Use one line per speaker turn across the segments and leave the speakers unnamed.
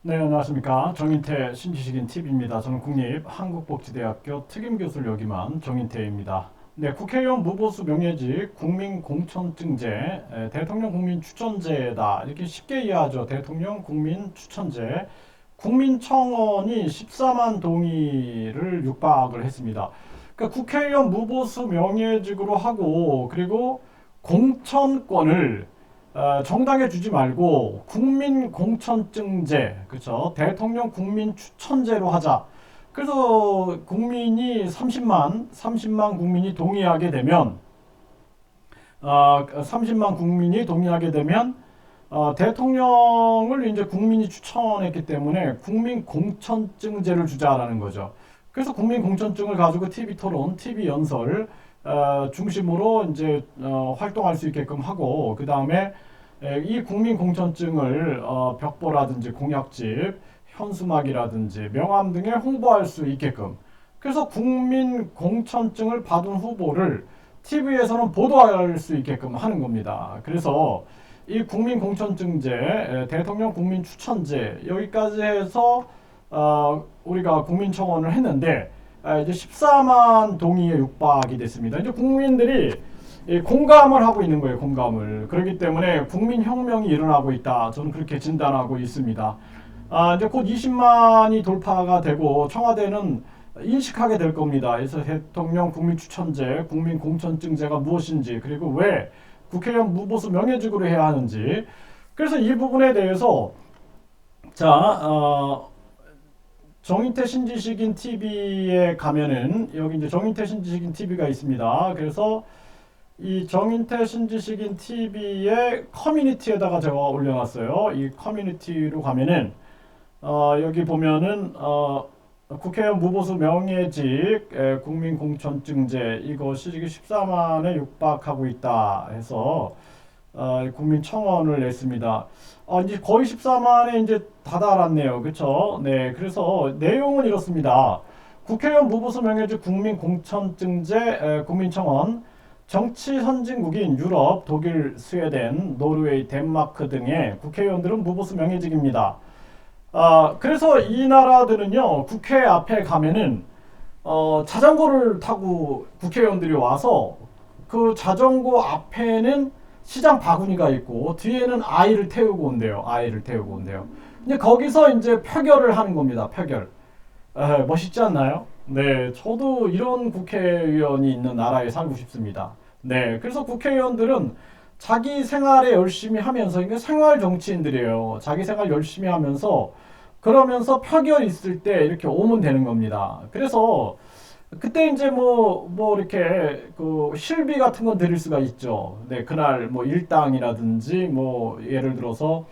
네, 안녕하십니까. 정인태 신지식인 TV입니다. 저는 국립한국복지대학교 특임교수를 역임한 정인태입니다. 네, 국회의원 무보수 명예직 국민공천증제, 대통령 국민추천제다. 이렇게 쉽게 이해하죠. 대통령 국민추천제. 국민청원이 14만 동의를 육박을 했습니다. 그러니까 국회의원 무보수 명예직으로 하고, 그리고 공천권을 정당에 주지 말고 국민 공천증제, 그렇죠? 대통령 국민 추천제로 하자. 그래서 국민이 30만 국민이 동의하게 되면 30만 국민이 동의하게 되면 대통령을 이제 국민이 추천했기 때문에 국민 공천증제를 주자라는 거죠. 그래서 국민 공천증을 가지고 TV 토론, TV 연설 중심으로 이제 활동할 수 있게끔 하고, 그 다음에 이 국민 공천증을 벽보라든지 공약집, 현수막이라든지 명함 등에 홍보할 수 있게끔. 그래서 국민 공천증을 받은 후보를 TV에서는 보도할 수 있게끔 하는 겁니다. 그래서 이 국민 공천증제, 대통령 국민 추천제 여기까지 해서 우리가 국민청원을 했는데 이제 14만 동의에 육박이 됐습니다. 이제 국민들이 공감을 하고 있는 거예요. 공감을. 그렇기 때문에 국민혁명이 일어나고 있다. 저는 그렇게 진단하고 있습니다. 이제 곧 20만이 돌파가 되고 청와대는 인식하게 될 겁니다. 그래서 대통령 국민추천제, 국민공천증제가 무엇인지, 그리고 왜 국회의원 무보수 명예직으로 해야 하는지. 그래서 이 부분에 대해서 자, 정인태 신지식인 TV에 가면은 여기 이제 정인태 신지식인 TV가 있습니다. 그래서 이 정인태 신지식인 TV의 커뮤니티에다가 제가 올려놨어요. 이 커뮤니티로 가면은 여기 보면은 국회의원 무보수 명예직 국민공천증제 이것이 지금 14만에 육박하고 있다 해서 국민청원을 냈습니다. 이제 거의 14만에 이제 다다랐네요. 그렇죠? 네, 그래서 내용은 이렇습니다. 국회의원 무보수 명예직 국민공천증제 국민청원 정치 선진국인 유럽, 독일, 스웨덴, 노르웨이, 덴마크 등의 국회의원들은 무보수 명예직입니다. 그래서 이 나라들은요, 국회 앞에 가면은, 자전거를 타고 국회의원들이 와서 그 자전거 앞에는 시장 바구니가 있고, 뒤에는 아이를 태우고 온대요. 아이를 태우고 온대요. 이제 거기서 이제 표결을 하는 겁니다. 표결. 멋있지 않나요? 네, 저도 이런 국회의원이 있는 나라에 살고 싶습니다. 네, 그래서 국회의원들은 자기 생활에 열심히 하면서, 이게 생활 정치인들이에요. 자기 생활 열심히 하면서, 그러면서 표결 있을 때 이렇게 오면 되는 겁니다. 그래서, 그때 이제 이렇게, 실비 같은 건 드릴 수가 있죠. 네, 그날 일당이라든지, 예를 들어서,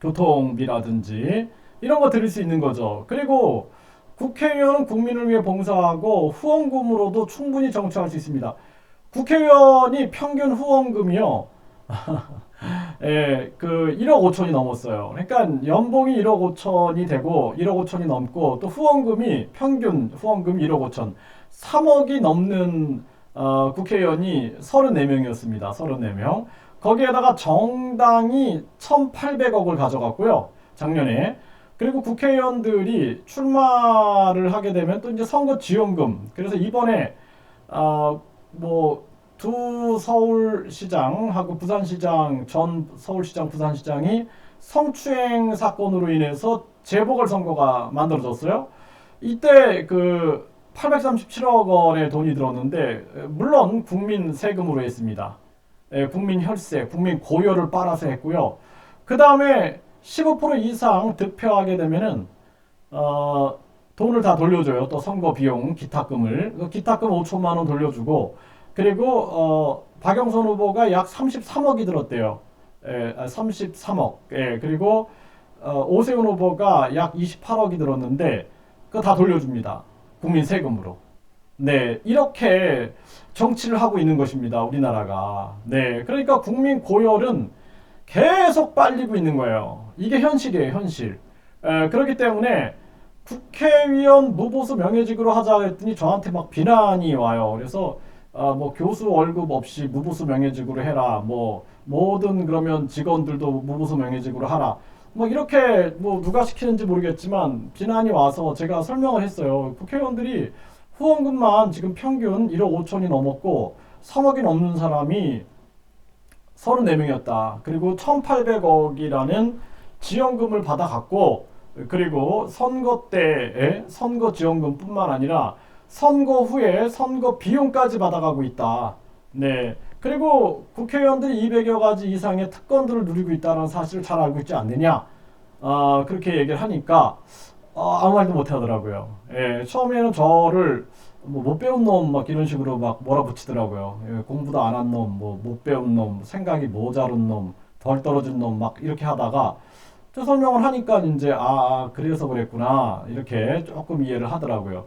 교통비라든지 이런 거 드릴 수 있는 거죠. 그리고 국회의원은 국민을 위해 봉사하고 후원금으로도 충분히 정치할 수 있습니다. 국회의원이 평균 후원금이요. 예, 1억 5천이 넘었어요. 그러니까 연봉이 1억 5천이 되고 1억 5천이 넘고 또 후원금이 평균 후원금 1억 5천 3억이 넘는 국회의원이 34명이었습니다. 34명. 거기에다가 정당이 1,800억을 가져갔고요. 작년에. 그리고 국회의원들이 출마를 하게 되면 또 이제 선거 지원금. 그래서 이번에 어, 뭐 두 서울시장하고 부산시장, 전 서울시장, 부산시장이 성추행 사건으로 인해서 재보궐선거가 만들어졌어요. 이때 837억 원의 돈이 들었는데 물론 국민 세금으로 했습니다. 국민 혈세, 국민 고열을 빨아서 했고요. 그 다음에 15% 이상 득표하게 되면은 돈을 다 돌려줘요. 또 선거 비용, 기타금을. 기타금 5천만 원 돌려주고, 그리고 박영선 후보가 약 33억이 들었대요. 33억. 그리고 오세훈 후보가 약 28억이 들었는데 그거 다 돌려줍니다. 국민 세금으로. 네, 이렇게 정치를 하고 있는 것입니다. 우리나라가. 네, 그러니까 국민 고열은 계속 빨리고 있는 거예요. 이게 현실이에요, 현실. 그렇기 때문에 국회의원 무보수 명예직으로 하자 했더니 저한테 막 비난이 와요. 그래서 교수 월급 없이 무보수 명예직으로 해라. 모든 그러면 직원들도 무보수 명예직으로 하라. 뭐 이렇게 뭐 누가 시키는지 모르겠지만 비난이 와서 제가 설명을 했어요. 국회의원들이 후원금만 지금 평균 1억 5천이 넘었고 3억이 넘는 사람이 34명이었다. 그리고 1,800억이라는 지원금을 받아갔고, 그리고 선거 때의 선거 지원금뿐만 아니라 선거 후에 선거 비용까지 받아가고 있다. 네. 그리고 국회의원들이 200여 가지 이상의 특권들을 누리고 있다는 사실을 잘 알고 있지 않느냐. 그렇게 얘기를 하니까 아무 말도 못 하더라고요. 예, 처음에는 저를 뭐 못 배운 놈 막 이런 식으로 막 몰아붙이더라고요. 예, 공부도 안 한 놈, 뭐 못 배운 놈, 생각이 모자른 놈, 덜 떨어진 놈 막 이렇게 하다가 또 설명을 하니까 이제 그래서 그랬구나 이렇게 조금 이해를 하더라고요.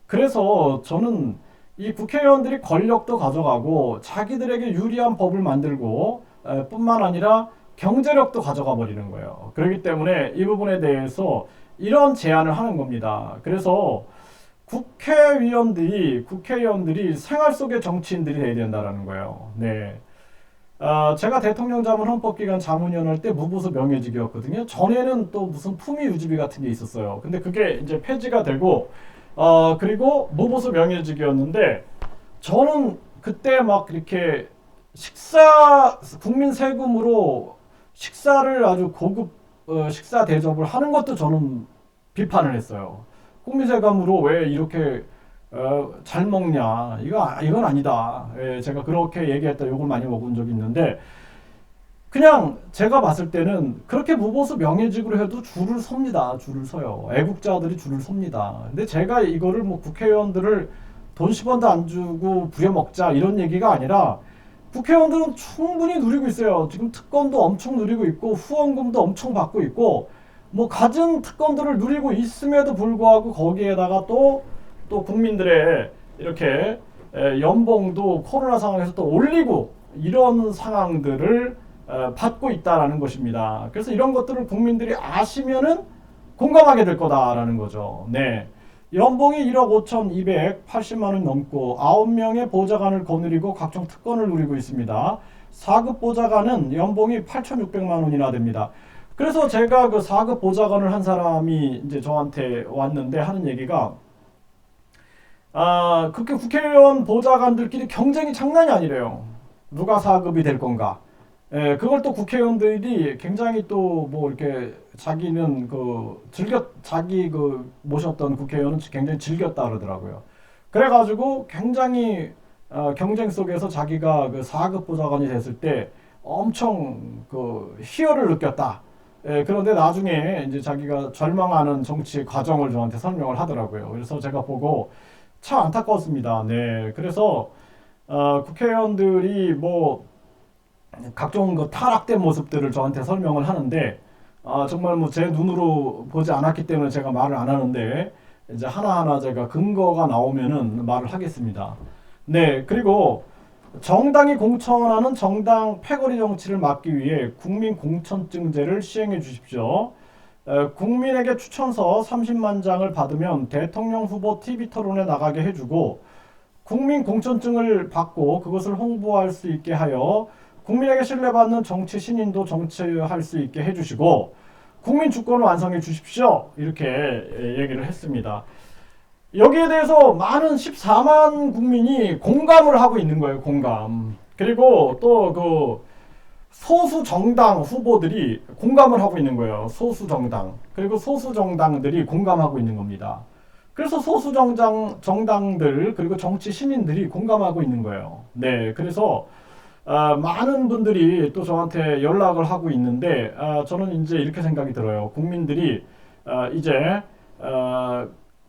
그래서 저는 이 국회의원들이 권력도 가져가고 자기들에게 유리한 법을 만들고 뿐만 아니라 경제력도 가져가 버리는 거예요. 그렇기 때문에 이 부분에 대해서 이런 제안을 하는 겁니다. 그래서 국회의원들이 생활 속의 정치인들이 돼야 된다라는 거예요. 네. 제가 대통령 자문 헌법기관 자문위원 할 때 무보수 명예직이었거든요. 전에는 또 무슨 품위유지비 같은 게 있었어요. 근데 그게 이제 폐지가 되고, 그리고 무보수 명예직이었는데, 저는 그때 막 이렇게 국민 세금으로 식사를 아주 고급 식사 대접을 하는 것도 저는 비판을 했어요. 국민 세금으로 왜 이렇게 잘 먹냐? 이건 아니다. 예, 제가 그렇게 얘기했다 욕을 많이 먹은 적이 있는데 그냥 제가 봤을 때는 그렇게 무보수 명예직으로 해도 줄을 섭니다. 줄을 서요. 애국자들이 줄을 섭니다. 근데 제가 이거를 뭐 국회의원들을 돈 10원도 안 주고 부려먹자 이런 얘기가 아니라 국회의원들은 충분히 누리고 있어요. 지금 특권도 엄청 누리고 있고 후원금도 엄청 받고 있고 뭐 갖은 특권들을 누리고 있음에도 불구하고 거기에다가 또 국민들의 이렇게 연봉도 코로나 상황에서 또 올리고 이런 상황들을 받고 있다라는 것입니다. 그래서 이런 것들을 국민들이 아시면은 공감하게 될 거다라는 거죠. 네. 연봉이 1억 5,280만 원 넘고 9명의 보좌관을 거느리고 각종 특권을 누리고 있습니다. 4급 보좌관은 연봉이 8,600만 원이나 됩니다. 그래서 제가 그 4급 보좌관을 한 사람이 이제 저한테 왔는데 하는 얘기가 그렇게 국회의원 보좌관들끼리 경쟁이 장난이 아니래요. 누가 4급이 될 건가. 예, 그걸 또 국회의원들이 굉장히 또 뭐 이렇게 자기는 자기 모셨던 국회의원은 굉장히 즐겼다 그러더라고요. 그래가지고 굉장히 경쟁 속에서 자기가 그 4급 보좌관이 됐을 때 엄청 희열을 느꼈다. 예, 그런데 나중에 이제 자기가 절망하는 정치 과정을 저한테 설명을 하더라고요. 그래서 제가 보고 참 안타까웠습니다. 네, 그래서 국회의원들이 뭐 각종 타락된 모습들을 저한테 설명을 하는데 정말 뭐 제 눈으로 보지 않았기 때문에 제가 말을 안 하는데 이제 하나하나 제가 근거가 나오면은 말을 하겠습니다. 네, 그리고 정당이 공천하는 정당 패거리 정치를 막기 위해 국민 공천증제를 시행해 주십시오. 국민에게 추천서 30만 장을 받으면 대통령 후보 TV 토론에 나가게 해주고 국민 공천증을 받고 그것을 홍보할 수 있게 하여 국민에게 신뢰받는 정치 신인도 정치할 수 있게 해주시고 국민 주권을 완성해 주십시오. 이렇게 얘기를 했습니다. 여기에 대해서 많은 14만 국민이 공감을 하고 있는 거예요. 공감. 그리고 또 소수 정당 후보들이 공감을 하고 있는 거예요. 소수 정당. 그리고 소수 정당들이 공감하고 있는 겁니다. 그래서 소수 정당들 그리고 정치 시민들이 공감하고 있는 거예요. 네, 그래서 많은 분들이 또 저한테 연락을 하고 있는데 저는 이제 이렇게 생각이 들어요. 국민들이 이제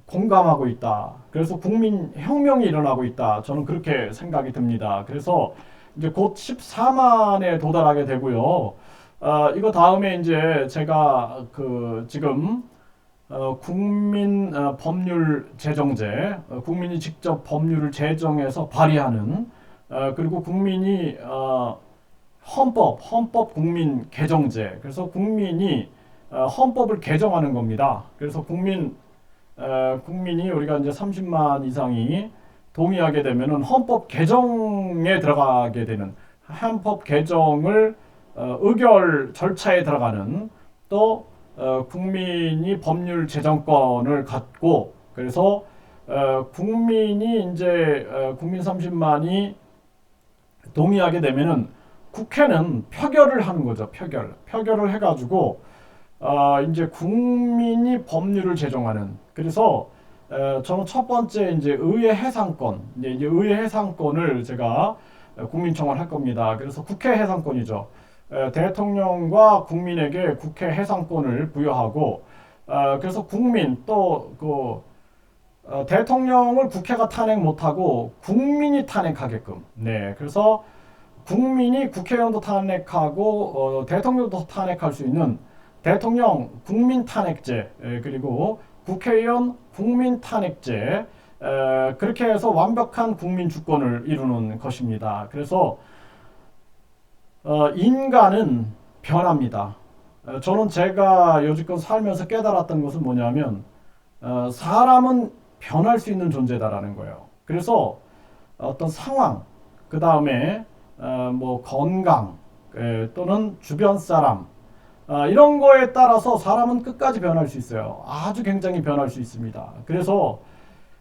공감하고 있다. 그래서 국민 혁명이 일어나고 있다. 저는 그렇게 생각이 듭니다. 그래서 이제 곧 14만에 도달하게 되고요. 이거 다음에 이제 제가 지금 국민 법률 제정제, 국민이 직접 법률을 제정해서 발의하는 그리고 국민이 헌법 국민 개정제. 그래서 국민이 헌법을 개정하는 겁니다. 그래서 국민이 우리가 이제 30만 이상이 동의하게 되면은 헌법 개정에 들어가게 되는 헌법 개정을 의결 절차에 들어가는 또 국민이 법률 제정권을 갖고 그래서 국민이 이제 국민 30만이 동의하게 되면은 국회는 표결을 하는 거죠. 표결을 해가지고 이제 국민이 법률을 제정하는. 그래서 저는 첫 번째 이제 의회 해상권, 이제 의회 해상권을 제가 국민청원 할 겁니다. 그래서 국회 해상권이죠. 대통령과 국민에게 국회 해상권을 부여하고 그래서 국민 또 대통령을 국회가 탄핵 못하고 국민이 탄핵하게끔. 네, 그래서 국민이 국회의원도 탄핵하고 대통령도 탄핵할 수 있는 대통령 국민 탄핵제 그리고 국회의원 국민 탄핵제 그렇게 해서 완벽한 국민 주권을 이루는 것입니다. 그래서 인간은 변합니다. 저는 제가 여지껏 살면서 깨달았던 것은 뭐냐면 사람은 변할 수 있는 존재다라는 거예요. 그래서 어떤 상황, 그 다음에 뭐 건강 또는 주변 사람 이런 거에 따라서 사람은 끝까지 변할 수 있어요. 아주 굉장히 변할 수 있습니다. 그래서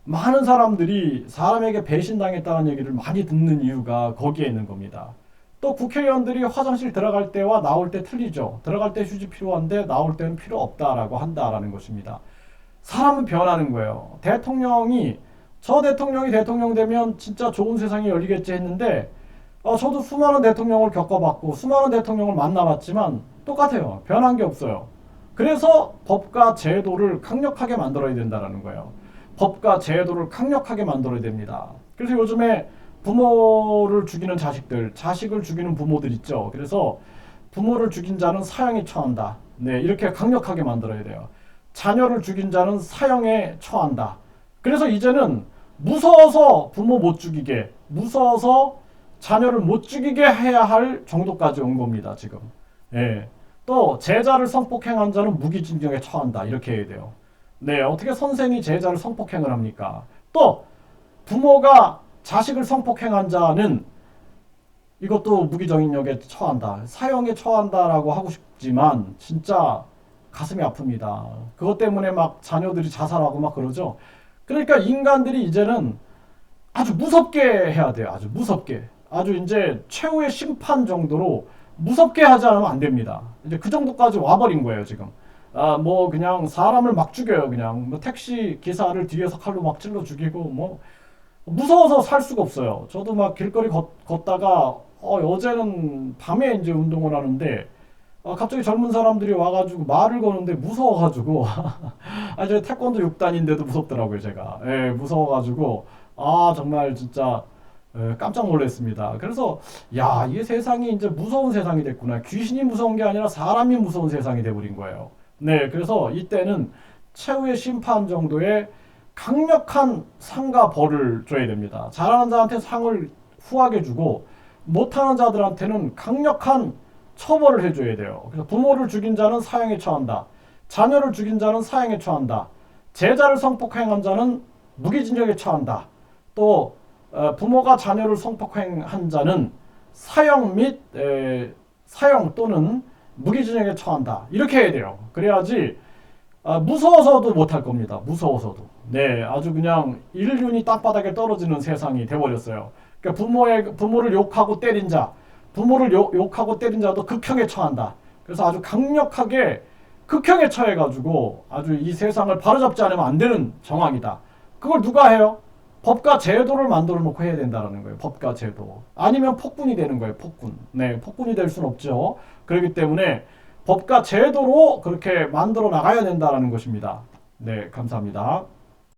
많은 사람들이 사람에게 배신당했다는 얘기를 많이 듣는 이유가 거기에 있는 겁니다. 또 국회의원들이 화장실 들어갈 때와 나올 때 틀리죠. 들어갈 때 휴지 필요한데 나올 때는 필요 없다라고 한다라는 것입니다. 사람은 변하는 거예요. 저 대통령이 대통령 되면 진짜 좋은 세상이 열리겠지 했는데 저도 수많은 대통령을 겪어봤고 수많은 대통령을 만나봤지만 똑같아요. 변한 게 없어요. 그래서 법과 제도를 강력하게 만들어야 된다는 거예요. 법과 제도를 강력하게 만들어야 됩니다. 그래서 요즘에 부모를 죽이는 자식을 죽이는 부모들 있죠. 그래서 부모를 죽인 자는 사형에 처한다. 네, 이렇게 강력하게 만들어야 돼요. 자녀를 죽인 자는 사형에 처한다. 그래서 이제는 무서워서 부모 못 죽이게, 무서워서 자녀를 못 죽이게 해야 할 정도까지 온 겁니다, 지금. 예. 또 제자를 성폭행한 자는 무기징역에 처한다. 이렇게 해야 돼요. 네, 어떻게 선생이 제자를 성폭행을 합니까? 또 부모가 자식을 성폭행한 자는 이것도 무기징역에 처한다. 사형에 처한다라고 하고 싶지만 진짜 가슴이 아픕니다. 그것 때문에 막 자녀들이 자살하고 막 그러죠. 그러니까 인간들이 이제는 아주 무섭게 해야 돼요. 아주 무섭게. 아주 이제 최후의 심판 정도로 무섭게 하지 않으면 안 됩니다. 이제 그 정도까지 와버린 거예요, 지금. 뭐 그냥 사람을 막 죽여요, 그냥. 뭐 택시 기사를 뒤에서 칼로 막 찔러 죽이고 뭐 무서워서 살 수가 없어요. 저도 막 길거리 걷다가 어제는 밤에 이제 운동을 하는데 갑자기 젊은 사람들이 와가지고 말을 거는데 무서워가지고 저 태권도 6단인데도 무섭더라고요, 제가. 예, 무서워가지고 정말 진짜 깜짝 놀랐습니다. 그래서 야, 이게 세상이 이제 무서운 세상이 됐구나. 귀신이 무서운 게 아니라 사람이 무서운 세상이 돼버린 거예요. 네, 그래서 이때는 최후의 심판 정도의 강력한 상과 벌을 줘야 됩니다. 잘하는 자한테 상을 후하게 주고 못하는 자들한테는 강력한 처벌을 해줘야 돼요. 그래서 부모를 죽인 자는 사형에 처한다. 자녀를 죽인 자는 사형에 처한다. 제자를 성폭행한 자는 무기징역에 처한다. 또 부모가 자녀를 성폭행한 자는 사형 및 사형 또는 무기징역에 처한다. 이렇게 해야 돼요. 그래야지 무서워서도 못할 겁니다. 무서워서도. 네, 아주 그냥 인륜이 땅바닥에 떨어지는 세상이 돼버렸어요. 그러니까 부모를 욕하고 때린 자, 부모를 욕하고 때린 자도 극형에 처한다. 그래서 아주 강력하게 극형에 처해가지고 아주 이 세상을 바로잡지 않으면 안 되는 정황이다. 그걸 누가 해요? 법과 제도를 만들어 놓고 해야 된다는 거예요. 법과 제도. 아니면 폭군이 되는 거예요. 폭군. 네, 폭군이 될 수는 없죠. 그렇기 때문에 법과 제도로 그렇게 만들어 나가야 된다는 것입니다. 네, 감사합니다.